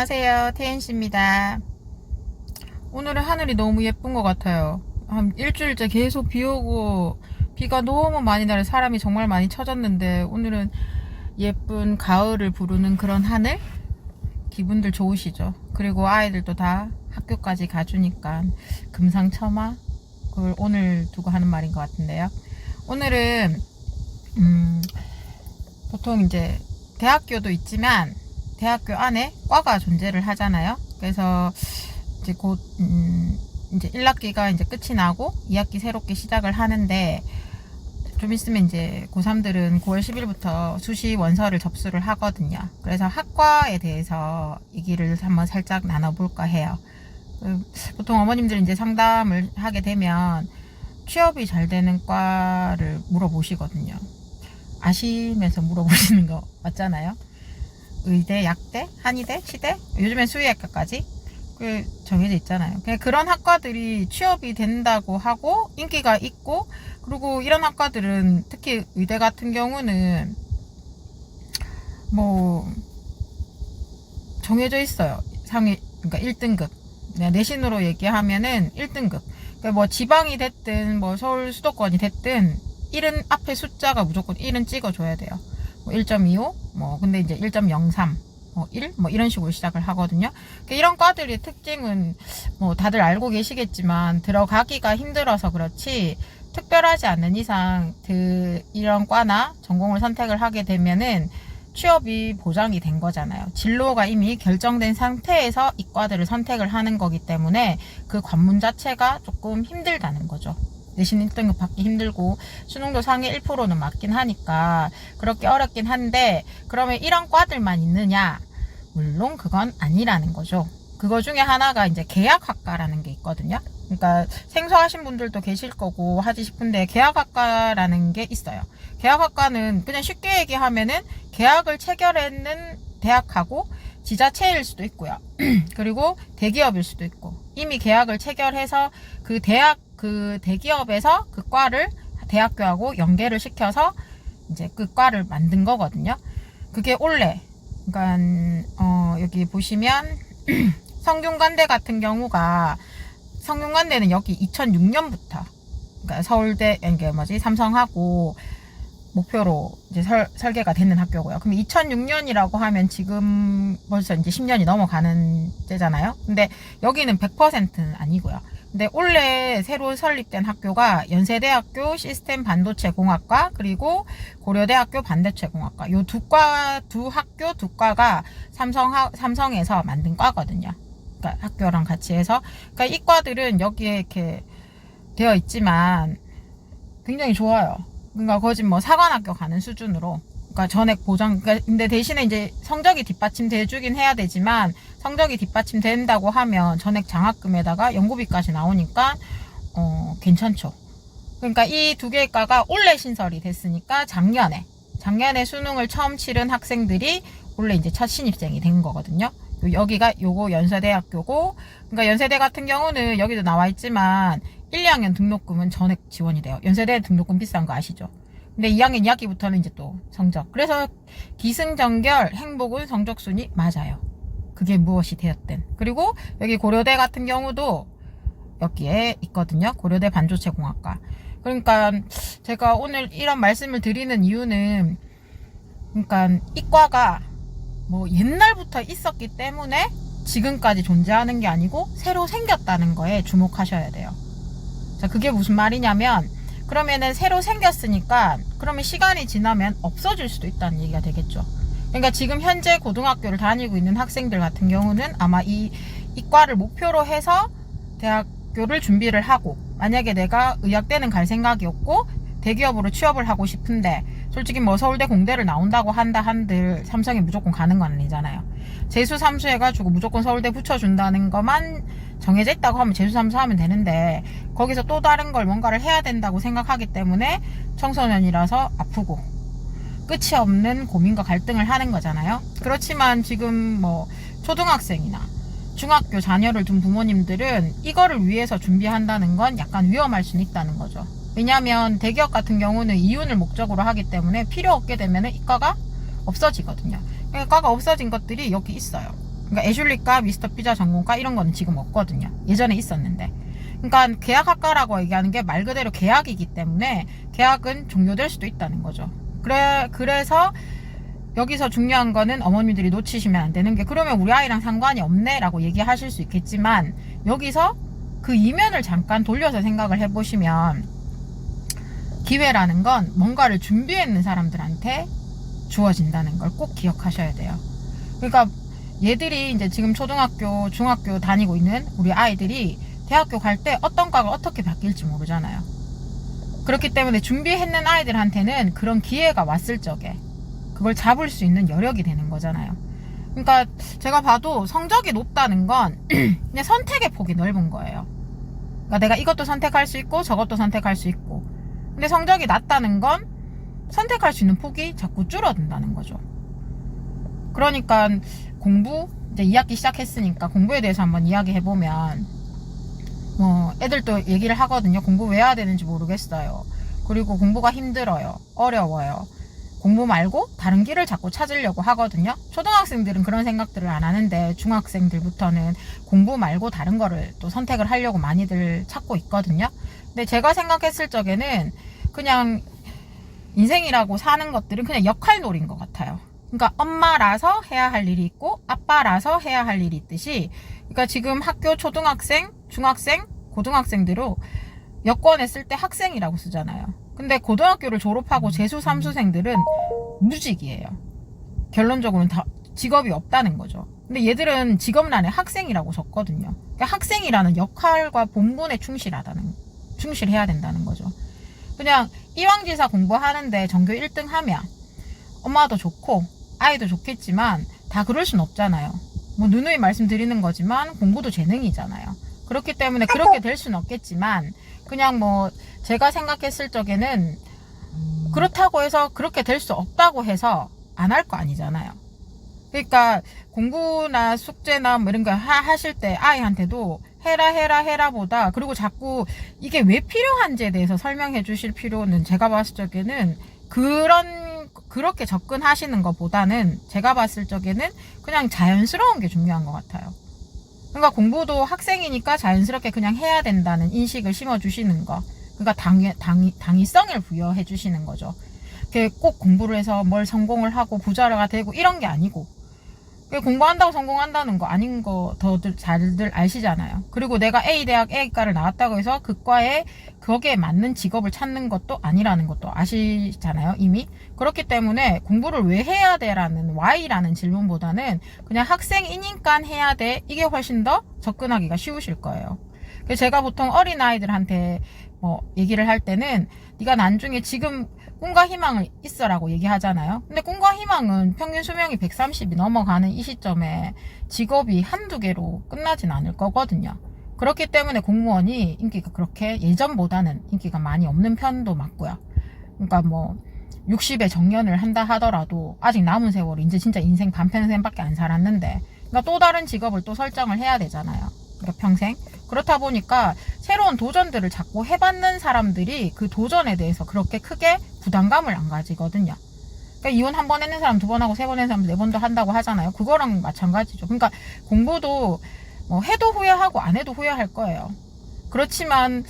안녕하세요, 태연씨입니다. 오늘은 하늘이 너무 예쁜 것 같아요. 한 일주일째 계속 비 오고 비가 너무 많이 나서 사람이 정말 많이 처졌는데 오늘은 예쁜 가을을 부르는 그런 하늘? 기분들 좋으시죠? 그리고 아이들도 다 학교까지 가주니까 금상첨화? 그걸 오늘 두고 하는 말인 것 같은데요. 오늘은 보통 이제 대학교도 있지만 대학교 안에 과가 존재를 하잖아요. 그래서 이제 곧 이제 1학기가 이제 끝이 나고 2학기 새롭게 시작을 하는데 좀 있으면 이제 고3들은 9월 10일부터 수시 원서를 접수를 하거든요. 그래서 학과에 대해서 얘기를 한번 살짝 나눠볼까 해요. 보통 어머님들 이제 상담을 하게 되면 취업이 잘 되는 과를 물어보시거든요. 아시면서 물어보시는 거 맞잖아요. 의대, 약대, 한의대, 시대, 요즘엔 수의학과까지 정해져 있잖아요. 그런 학과들이 취업이 된다고 하고 인기가 있고, 그리고 이런 학과들은 특히 의대 같은 경우는 뭐 정해져 있어요. 그러니까 1등급. 내신으로 얘기하면은 1등급. 그러니까 뭐 지방이 됐든 뭐 서울 수도권이 됐든 1은 앞에 숫자가 무조건 1은 찍어줘야 돼요. 뭐 1.25, 근데 이제 1.03, 1, 이런 식으로 시작을 하거든요. 이런 과들의 특징은 다들 알고 계시겠지만 들어가기가 힘들어서 그렇지 특별하지 않는 이상 이런 과나 전공을 선택을 하게 되면은 취업이 보장이 된 거잖아요. 진로가 이미 결정된 상태에서 이 과들을 선택을 하는 거기 때문에 그 관문 자체가 조금 힘들다는 거죠. 내신 1등급 받기 힘들고 수능도 상위 1%는 맞긴 하니까 그렇게 어렵긴 한데, 그러면 이런 과들만 있느냐? 물론 그건 아니라는 거죠. 그거 중에 하나가 이제 계약학과라는 게 있거든요. 그러니까 생소하신 분들도 계실 거고 하지 싶은데 계약학과라는 게 있어요. 계약학과는 그냥 쉽게 얘기하면은 계약을 체결했는 대학하고 지자체일 수도 있고요. 그리고 대기업일 수도 있고, 이미 계약을 체결해서 그 대기업에서 그 과를 대학교하고 연계를 시켜서 이제 그 과를 만든 거거든요. 그게 원래, 그러니까 여기 보시면 성균관대 같은 경우가, 성균관대는 여기 2006년부터 그러니까 서울대, 삼성하고 목표로 이제 설계가 되는 학교고요. 그럼 2006년이라고 하면 지금 벌써 이제 10년이 넘어가는 때잖아요. 근데 여기는 100%는 아니고요. 근데 원래 새로 설립된 학교가 연세대학교 시스템 반도체 공학과, 그리고 고려대학교 반도체 공학과, 요 두 학교 두 과가 삼성에서 만든 과거든요. 그러니까 학교랑 같이 해서. 그러니까 이 과들은 여기에 이렇게 되어 있지만 굉장히 좋아요. 그러니까 거진 사관학교 가는 수준으로, 그러니까 전액 보장. 근데 대신에 이제 성적이 뒷받침돼 주긴 해야 되지만, 성적이 뒷받침된다고 하면 전액 장학금에다가 연구비까지 나오니까 괜찮죠. 그러니까 이 두 개의 과가 올해 신설이 됐으니까 작년에 수능을 처음 치른 학생들이 올해 이제 첫 신입생이 된 거거든요. 여기가 요거 연세대학교고, 그러니까 연세대 같은 경우는 여기도 나와 있지만 1, 2학년 등록금은 전액 지원이 돼요. 연세대 등록금 비싼 거 아시죠? 근데 2학년 2학기부터는 이제 또 성적. 그래서 기승전결 행복은 성적순위 맞아요. 그게 무엇이 되었든. 그리고 여기 고려대 같은 경우도 여기에 있거든요. 고려대 반도체 공학과. 그러니까 제가 오늘 이런 말씀을 드리는 이유는, 그러니까 이 과가 옛날부터 있었기 때문에 지금까지 존재하는 게 아니고 새로 생겼다는 거에 주목하셔야 돼요. 자, 그게 무슨 말이냐면, 그러면은 새로 생겼으니까 그러면 시간이 지나면 없어질 수도 있다는 얘기가 되겠죠. 그러니까 지금 현재 고등학교를 다니고 있는 학생들 같은 경우는 아마 이 과를 목표로 해서 대학교를 준비를 하고, 만약에 내가 의학대는 갈 생각이 없고 대기업으로 취업을 하고 싶은데, 솔직히 서울대 공대를 나온다고 한들 삼성이 무조건 가는 건 아니잖아요. 재수 삼수 해가지고 무조건 서울대 붙여준다는 것만 정해져 있다고 하면 재수 삼수 하면 되는데, 거기서 또 다른 걸 뭔가를 해야 된다고 생각하기 때문에 청소년이라서 아프고 끝이 없는 고민과 갈등을 하는 거잖아요. 그렇지만 지금 초등학생이나 중학교 자녀를 둔 부모님들은 이거를 위해서 준비한다는 건 약간 위험할 수는 있다는 거죠. 왜냐하면 대기업 같은 경우는 이윤을 목적으로 하기 때문에 필요 없게 되면 이과가 없어지거든요. 과가 없어진 것들이 여기 있어요. 그러니까 애슐리과, 미스터 피자 전공과 이런 거는 지금 없거든요. 예전에 있었는데. 그러니까 계약학과라고 얘기하는 게 말 그대로 계약이기 때문에 계약은 종료될 수도 있다는 거죠. 그래서 여기서 중요한 거는 어머님들이 놓치시면 안 되는 게, 그러면 우리 아이랑 상관이 없네 라고 얘기하실 수 있겠지만, 여기서 그 이면을 잠깐 돌려서 생각을 해보시면, 기회라는 건 뭔가를 준비해 있는 사람들한테 주어진다는 걸 꼭 기억하셔야 돼요. 그러니까 얘들이 이제 지금 초등학교, 중학교 다니고 있는 우리 아이들이 대학교 갈 때 어떤 과가 어떻게 바뀔지 모르잖아요. 그렇기 때문에 준비했는 아이들한테는 그런 기회가 왔을 적에 그걸 잡을 수 있는 여력이 되는 거잖아요. 그러니까 제가 봐도 성적이 높다는 건 그냥 선택의 폭이 넓은 거예요. 그러니까 내가 이것도 선택할 수 있고 저것도 선택할 수 있고, 근데 성적이 낮다는 건 선택할 수 있는 폭이 자꾸 줄어든다는 거죠. 그러니까 공부, 이제 2학기 시작했으니까 공부에 대해서 한번 이야기해보면, 뭐 애들도 얘기를 하거든요. 공부 왜 해야 되는지 모르겠어요. 그리고 공부가 힘들어요. 어려워요. 공부 말고 다른 길을 자꾸 찾으려고 하거든요. 초등학생들은 그런 생각들을 안 하는데 중학생들부터는 공부 말고 다른 거를 또 선택을 하려고 많이들 찾고 있거든요. 근데 제가 생각했을 적에는 그냥 인생이라고 사는 것들은 그냥 역할놀이인 것 같아요. 그러니까 엄마라서 해야 할 일이 있고 아빠라서 해야 할 일이 있듯이, 그러니까 지금 학교 초등학생, 중학생, 고등학생들로 여권에 쓸 때 학생이라고 쓰잖아요. 근데 고등학교를 졸업하고 재수 삼수생들은 무직이에요. 결론적으로는 다 직업이 없다는 거죠. 근데 얘들은 직업란에 학생이라고 적거든요. 그러니까 학생이라는 역할과 본분에 충실해야 된다는 거죠. 그냥 이왕지사 공부하는데 전교 1등 하면 엄마도 좋고 아이도 좋겠지만 다 그럴 순 없잖아요. 뭐 누누이 말씀드리는 거지만 공부도 재능이잖아요. 그렇기 때문에 그렇게 될 수는 없겠지만, 그냥 뭐 제가 생각했을 적에는 그렇다고 해서 그렇게 될 수 없다고 해서 안 할 거 아니잖아요. 그러니까 공부나 숙제나 뭐 이런 거 하실 때 아이한테도 해라 보다, 그리고 자꾸 이게 왜 필요한지에 대해서 설명해 주실 필요는, 제가 봤을 적에는 그렇게 접근하시는 것보다는 제가 봤을 적에는 그냥 자연스러운 게 중요한 것 같아요. 그러니까 공부도 학생이니까 자연스럽게 그냥 해야 된다는 인식을 심어주시는 거. 그러니까 당위성을 부여해 주시는 거죠. 꼭 공부를 해서 뭘 성공을 하고 부자가 되고 이런 게 아니고, 공부한다고 성공한다는 거 아닌 거 더들 잘들 아시잖아요. 그리고 내가 A대학 A과를 나왔다고 해서 그 과에 거기에 맞는 직업을 찾는 것도 아니라는 것도 아시잖아요, 이미. 그렇기 때문에 공부를 왜 해야 돼? 라는 Y라는 질문보다는 그냥 학생이니까 해야 돼. 이게 훨씬 더 접근하기가 쉬우실 거예요. 그래서 제가 보통 어린아이들한테 얘기를 할 때는 네가 나중에 지금 꿈과 희망을 있어라고 얘기하잖아요. 근데 꿈과 희망은 평균 수명이 130이 넘어가는 이 시점에 직업이 한두 개로 끝나진 않을 거거든요. 그렇기 때문에 공무원이 인기가 그렇게 예전보다는 인기가 많이 없는 편도 맞고요. 그러니까 뭐 60에 정년을 한다 하더라도 아직 남은 세월이 이제 진짜 인생 반평생밖에 안 살았는데, 그러니까 또 다른 직업을 또 설정을 해야 되잖아요. 그러니까 평생. 그렇다 보니까 새로운 도전들을 자꾸 해봤는 사람들이 그 도전에 대해서 그렇게 크게 부담감을 안 가지거든요. 그러니까 이혼 한 번 했는 사람 2번 하고 3번 했는 사람 4번도 한다고 하잖아요. 그거랑 마찬가지죠. 그러니까 공부도 뭐 해도 후회하고 안 해도 후회할 거예요. 그렇지만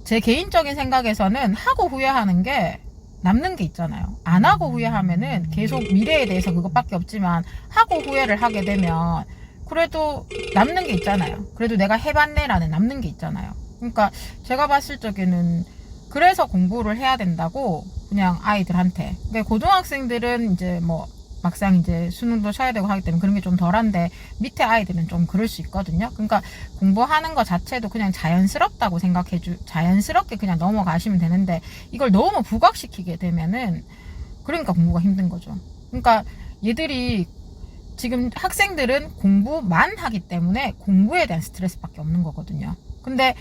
제 개인적인 생각에서는 하고 후회하는 게 남는 게 있잖아요. 안 하고 후회하면은 계속 미래에 대해서 그것밖에 없지만, 하고 후회를 하게 되면 그래도 남는 게 있잖아요. 그래도 내가 해봤네라는 남는 게 있잖아요. 그러니까 제가 봤을 적에는 그래서 공부를 해야 된다고 그냥 아이들한테. 그러니까 고등학생들은 이제 뭐 막상 이제 수능도 쳐야 되고 하기 때문에 그런 게 좀 덜한데, 밑에 아이들은 좀 그럴 수 있거든요. 그러니까 공부하는 거 자체도 그냥 자연스럽다고 자연스럽게 그냥 넘어가시면 되는데, 이걸 너무 부각시키게 되면은 그러니까 공부가 힘든 거죠. 그러니까 얘들이 지금 학생들은 공부만 하기 때문에 공부에 대한 스트레스밖에 없는 거거든요. 근데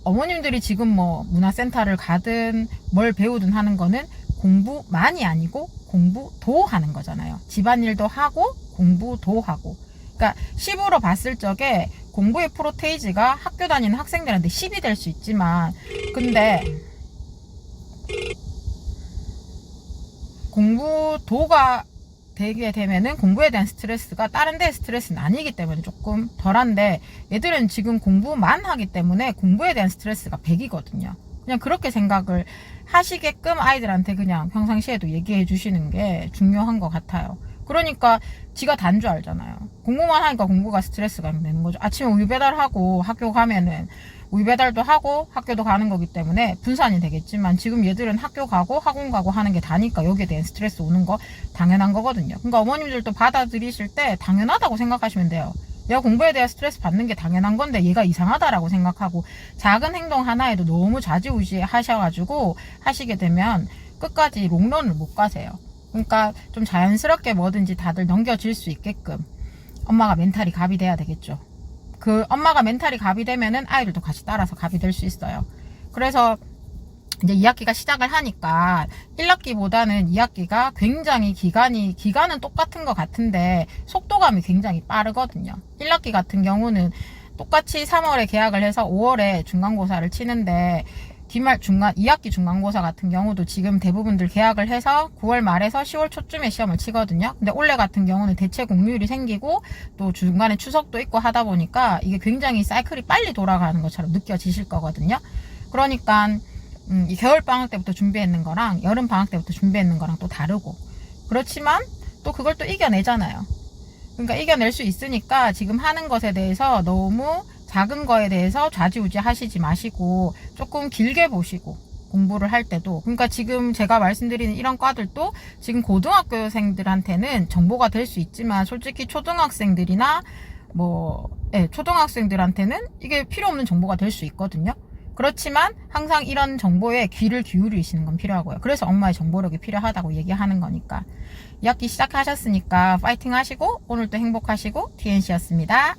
어머님들이 지금 뭐 문화센터를 가든 뭘 배우든 하는 거는 공부만이 아니고 공부도 하는 거잖아요. 집안일도 하고 공부도 하고. 그러니까 10으로 봤을 적에 공부의 프로테이지가 학교 다니는 학생들한테 10이 될 수 있지만, 근데 공부도가 되게 되면은 공부에 대한 스트레스가 다른 데 스트레스는 아니기 때문에 조금 덜한데, 얘들은 지금 공부만 하기 때문에 공부에 대한 스트레스가 100이거든요. 그냥 그렇게 생각을 하시게끔 아이들한테 그냥 평상시에도 얘기해 주시는 게 중요한 것 같아요. 그러니까 지가 단 줄 알잖아요. 공부만 하니까 공부가 스트레스가 되는 거죠. 아침에 우유 배달하고 학교 가면은 우유 배달도 하고 학교도 가는 거기 때문에 분산이 되겠지만, 지금 얘들은 학교 가고 학원 가고 하는 게 다니까 여기에 대한 스트레스 오는 거 당연한 거거든요. 그러니까 어머님들도 받아들이실 때 당연하다고 생각하시면 돼요. 얘가 공부에 대한 스트레스 받는 게 당연한 건데 얘가 이상하다라고 생각하고, 작은 행동 하나에도 너무 좌지우지 하셔가지고 하시게 되면 끝까지 롱런을 못 가세요. 그러니까 좀 자연스럽게 뭐든지 다들 넘겨질 수 있게끔 엄마가 멘탈이 갑이 돼야 되겠죠. 그 엄마가 멘탈이 갑이 되면은 아이들도 같이 따라서 갑이 될 수 있어요. 그래서 이제 2학기가 시작을 하니까 1학기보다는 2학기가 굉장히 기간은 똑같은 것 같은데 속도감이 굉장히 빠르거든요. 1학기 같은 경우는 똑같이 3월에 개학을 해서 5월에 중간고사를 치는데, 2학기 중간고사 같은 경우도 지금 대부분들 개학을 해서 9월 말에서 10월 초쯤에 시험을 치거든요. 근데 올해 같은 경우는 대체 공휴일이 생기고 또 중간에 추석도 있고 하다 보니까 이게 굉장히 사이클이 빨리 돌아가는 것처럼 느껴지실 거거든요. 그러니까 이 겨울방학 때부터 준비했는 거랑 여름방학 때부터 준비했는 거랑 또 다르고, 그렇지만 또 그걸 또 이겨내잖아요. 그러니까 이겨낼 수 있으니까 지금 하는 것에 대해서 너무 작은 거에 대해서 좌지우지 하시지 마시고 조금 길게 보시고 공부를 할 때도, 그러니까 지금 제가 말씀드리는 이런 과들도 지금 고등학교생들한테는 정보가 될 수 있지만 솔직히 초등학생들이나 초등학생들한테는 이게 필요 없는 정보가 될 수 있거든요. 그렇지만 항상 이런 정보에 귀를 기울이시는 건 필요하고요. 그래서 엄마의 정보력이 필요하다고 얘기하는 거니까. 2학기 시작하셨으니까 파이팅 하시고 오늘도 행복하시고 TNC였습니다.